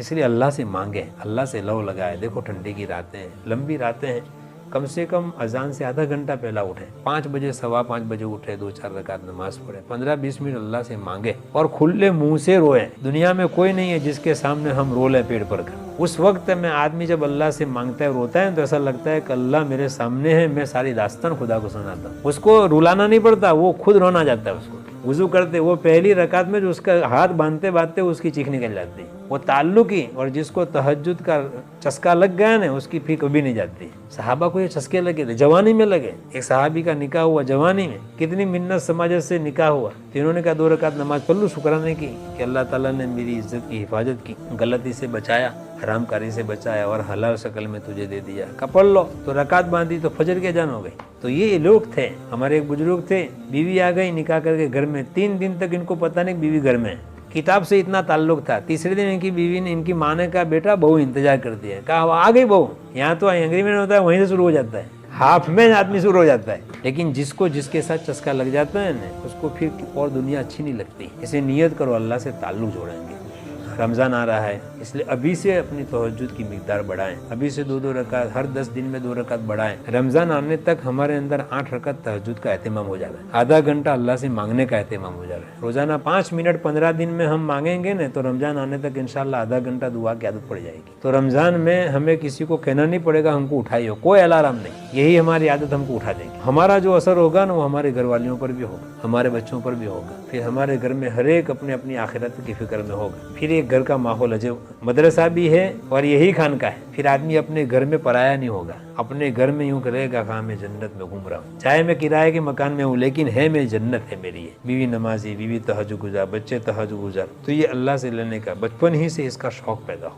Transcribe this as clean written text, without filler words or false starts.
इसलिए अल्लाह से मांगे, अल्लाह से लव लगाए। देखो ठंडी की रातें हैं, लंबी रातें हैं, कम से कम अजान से आधा घंटा पहला उठे, 5 बजे 5:15 बजे उठे, 2-4 रकात नमाज पढ़े, 15-20 मिनट अल्लाह से मांगे और खुले मुंह से रोए। दुनिया में कोई नहीं है जिसके सामने हम रो लें पेट भर कर। उस वक्त में आदमी जब अल्लाह से मांगता है, रोता है, तो ऐसा लगता है कि अल्लाह मेरे सामने है, मैं सारी दास्तान खुदा को सुनाता हूँ। उसको रुलाना नहीं पड़ता, वो खुद रोना जाता है। उसको वुजू करते वो पहली रकात में जो उसका हाथ बांधते बांधते उसकी चीख निकल जाती है। वो ताल्लुक ही, और जिसको तहज्जुद का चस्का लग गया ना, उसकी फी कभी नहीं जाती। सहाबा को ये चस्के लगे थे, जवानी में लगे। एक सहाबी का निकाह हुआ जवानी में, कितनी मिन्नत समाज से निकाह हुआ, तो इन्होंने कहा 2 रकात नमाज पढ़ लूं, शुक्राने की कि अल्लाह ताला ने मेरी इज्जत की हिफाजत की, गलती से बचाया, हरामकारी से बचाया और हलाल शक्ल में तुझे दे दिया। का पढ़ लो, तो रकात बांधी तो फजर के अजान हो गई। तो ये लोग थे, हमारे एक बुजुर्ग थे, बीवी आ गई निकाह करके घर में, 3 दिन तक इनको पता नहीं बीवी घर में है। किताब से इतना ताल्लुक था। तीसरे दिन इनकी बीवी ने, इनकी माँ ने कहा बेटा बहू इंतजार करती है। कहा आ गई बहू। यहाँ तो एग्रीमेंट होता है, वहीं से शुरू हो जाता है, हाफ में आदमी शुरू हो जाता है। लेकिन जिसको जिसके साथ चस्का लग जाता है ना, उसको फिर और दुनिया अच्छी नहीं लगती। इसे नियत करो अल्लाह से ताल्लुक जोड़ेंगे। रमज़ान आ रहा है, इसलिए अभी से अपनी तहज्जुद की मिकदार बढ़ाएं। अभी से 2-2 रकात, हर 10 दिन में 2 रकात बढ़ाएं। रमज़ान आने तक हमारे अंदर 8 रकात तहज्जुद का एहतिमाम हो जाए, आधा घंटा अल्लाह से मांगने का एहतिमाम हो जाए। रोजाना 5 मिनट 15 दिन में हम मांगेंगे ना, तो रमज़ान आने तक इंशाल्लाह आधा घंटा दुआ की आदत पड़ जाएगी। तो रमज़ान में हमें किसी को कहना नहीं पड़ेगा हमको उठाइए, कोई अलार्म नहीं। यही हमारी आदत हमको उठा देगी। हमारा जो असर होगा ना, वो हमारे घर वालियों पर भी होगा, हमारे बच्चों पर भी होगा। फिर हमारे घर में हर एक अपने अपनी आखिरत की फिक्र में होगा। फिर एक घर का माहौल अजब, मदरसा भी है और यही खानका है। फिर आदमी अपने घर में पराया नहीं होगा, अपने घर में यूं करेगा कहा मैं जन्नत में घूम रहा हूँ। चाहे मैं किराए के मकान में हूँ, लेकिन है मेरी जन्नत है मेरी है। बीवी नमाजी, बीवी तहज्जुद गुजार, बच्चे तहज्जुद गुजार। तो ये अल्लाह से लेने का बचपन ही से इसका शौक पैदा हो।